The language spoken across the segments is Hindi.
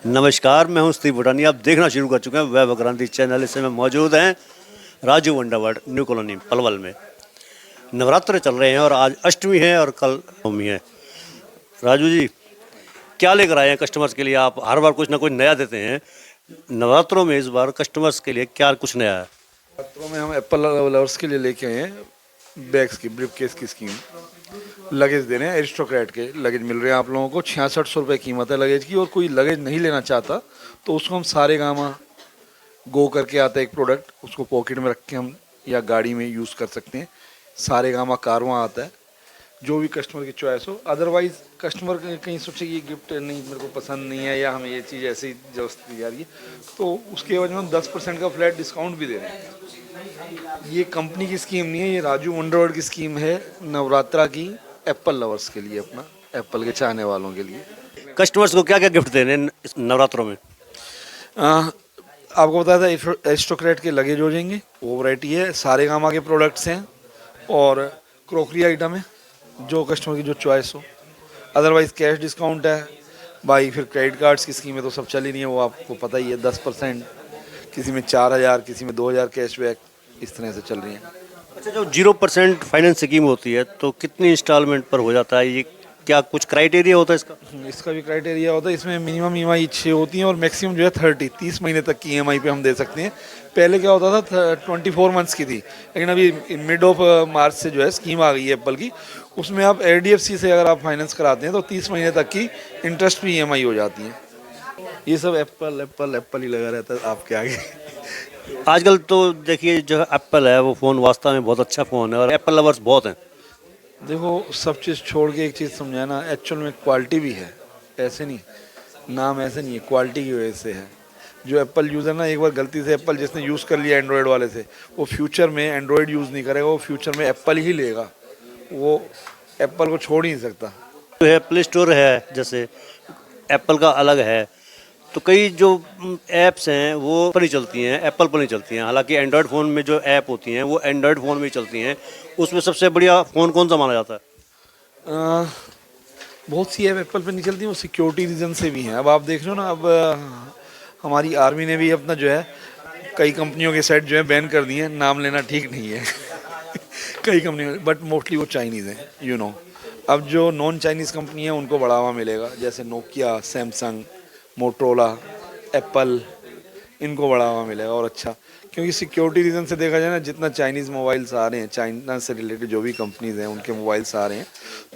नमस्कार, मैं हूं स्टीव भूटानी। आप देखना शुरू कर चुके हैं वैभव क्रांति चैनल। इस समय मौजूद हैं राजू वंडरवर्ल्ड न्यू कॉलोनी पलवल में। नवरात्र चल रहे हैं और आज अष्टमी है और कल नवमी है। राजू जी, क्या लेकर आए हैं कस्टमर्स के लिए? आप हर बार कुछ ना कुछ नया देते हैं, नवरात्रों में इस बार कस्टमर्स के लिए क्या कुछ नया है? छात्रों में हम एप्पल लवर्स के लिए लेके आए हैं बैग्स की ब्रीफ केस की स्कीम। लगेज दे रहे हैं, एरिस्टोक्रेट के लगेज मिल रहे हैं आप लोगों को। 6600 रुपये कीमत है लगेज की। और कोई लगेज नहीं लेना चाहता तो उसको हम सारे गामा गो करके आता है एक प्रोडक्ट, उसको पॉकेट में रख के हम या गाड़ी में यूज़ कर सकते हैं। सारे गामा कारवां आता है, जो भी कस्टमर की चॉइस हो। अदरवाइज़ कस्टमर कहीं सोचे ये गिफ्ट नहीं मेरे को पसंद नहीं है या हमें ये चीज़ ऐसी जबरदस्ती दी जा रही है, तो उसके वजह में हम 10% का फ्लैट डिस्काउंट भी दे रहे हैं। ये कंपनी की स्कीम नहीं है, ये राजू वंडरवर्ल्ड की स्कीम है नवरात्रा की, एप्पल लवर्स के लिए, अपना एप्पल के चाहने वालों के लिए। कस्टमर्स को क्या क्या गिफ्ट देने हैं इस नवरात्रों में? आपको बताया था एरिस्टोक्रेट के लगेज हो जाएंगे, वो वैरायटी है। सारे गामा के प्रोडक्ट्स हैं और क्रॉकरी आइटम है, जो कस्टमर की जो चॉइस हो। अदरवाइज़ कैश डिस्काउंट है भाई। फिर क्रेडिट कार्ड्स की स्कीमें तो सब चल ही रही है, वो आपको पता ही है। 10%, किसी में 4000, किसी में 2000 कैशबैक, इस तरह से चल रही हैं। अच्छा, जो 0% फाइनेंस स्कीम होती है तो कितनी इंस्टॉलमेंट पर हो जाता है ये? क्या कुछ क्राइटेरिया होता है इसका? इसका भी क्राइटेरिया होता है। इसमें मिनिमम ईएमआई 6 होती हैं और मैक्सिमम जो है 30 महीने तक की ईएमआई पे हम दे सकते हैं। पहले क्या होता था 24 मंथ्स की थी, लेकिन अभी मिड ऑफ मार्च से जो है स्कीम आ गई है एप्पल की। उसमें आप एचडीएफसी से अगर आप फाइनेंस कराते हैं तो 30 महीने तक की इंटरेस्ट फ्री ईएमआई हो जाती है। ये सब एप्पल एप्पल एप्पल ही लगा रहता है आपके आगे। आजकल तो देखिए, जो एप्पल है वो फ़ोन वास्तव में बहुत अच्छा फ़ोन है और एप्पल लवर्स बहुत हैं। देखो, सब चीज़ छोड़ के एक चीज़ समझाना, एक्चुअल में क्वालिटी भी है, ऐसे नहीं, नाम ऐसे नहीं है, क्वालिटी की वजह से है। जो एप्पल यूज़र ना, एक बार गलती से एप्पल जिसने यूज़ कर लिया एंड्रॉयड वाले से, वो फ्यूचर में एंड्रॉयड यूज़ नहीं करेगा, वो फ्यूचर में एप्पल ही लेगा। वो एप्पल को छोड़ ही नहीं सकता। जो है प्ले स्टोर है, जैसे एप्पल का अलग है, तो कई जो ऐप्स हैं वो पर ही चलती हैं, एप्पल पर नहीं चलती हैं। हालांकि एंड्रॉयड फ़ोन में जो ऐप होती हैं वो एंड्रॉयड फ़ोन में ही चलती हैं। उसमें सबसे बढ़िया फ़ोन कौन सा माना जाता है? बहुत सी ऐप एप्पल पे नहीं चलती, वो सिक्योरिटी रीज़न से भी हैं। अब आप देख रहे हो ना, अब हमारी आर्मी ने भी अपना जो है कई कंपनियों के सेट जो है बैन कर दिए हैं। नाम लेना ठीक नहीं है। कई कंपनियों, बट मोस्टली वो चाइनीज़ हैं, यू नो। अब जो नॉन चाइनीज़ कंपनी है उनको बढ़ावा मिलेगा, जैसे नोकिया, सैमसंग, मोटरोला, एप्पल, इनको बढ़ावा मिलेगा। और अच्छा, क्योंकि सिक्योरिटी रीज़न से देखा जाए ना, जितना चाइनीज़ मोबाइल्स आ रहे हैं, चाइना से रिलेटेड जो भी कंपनीज़ हैं उनके मोबाइल्स आ रहे हैं,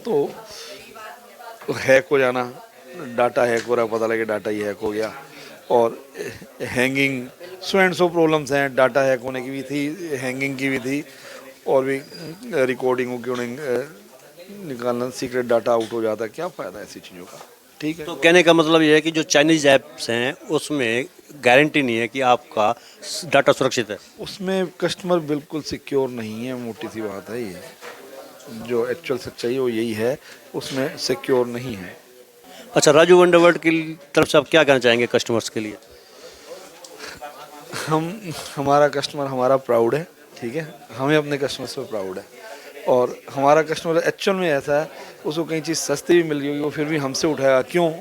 तो हैक हो जाना, डाटा हैक हो रहा है, पता लगे डाटा ही हैक हो गया। और hanging, so and so problems हैं। डाटा हैक होने की भी थी, हैंगिंग की भी थी, और भी रिकॉर्डिंग निकालना, सीक्रेट डाटा आउट हो जाता है। क्या फ़ायदा ऐसी चीज़ों का? ठीक है। तो कहने का मतलब ये है कि जो चाइनीज़ ऐप्स हैं उसमें गारंटी नहीं है कि आपका डाटा सुरक्षित है। उसमें कस्टमर बिल्कुल सिक्योर नहीं है, मोटी सी बात है ये। जो एक्चुअल सच्चाई वो यही है, उसमें सिक्योर नहीं है। अच्छा, राजू वंडरवर्ल्ड की तरफ से आप क्या कहना चाहेंगे कस्टमर्स के लिए? हमारा कस्टमर हमारा प्राउड है, ठीक है। हमें अपने कस्टमर्स पर प्राउड है। और हमारा कस्टमर एक्चुअल में ऐसा है, उसको कहीं चीज़ सस्ती भी मिल गई होगी, वो फिर भी हमसे उठाएगा। क्यों?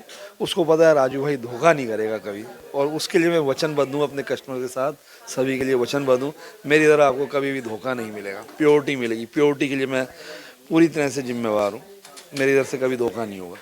उसको पता है राजू भाई धोखा नहीं करेगा कभी। और उसके लिए मैं वचनबद्ध हूँ, अपने कस्टमर के साथ सभी के लिए वचनबद्ध हूँ। मेरी तरह आपको कभी भी धोखा नहीं मिलेगा, प्योरिटी मिलेगी। प्योरिटी के लिए मैं पूरी तरह से जिम्मेवार हूँ, मेरी तरफ से कभी धोखा नहीं होगा।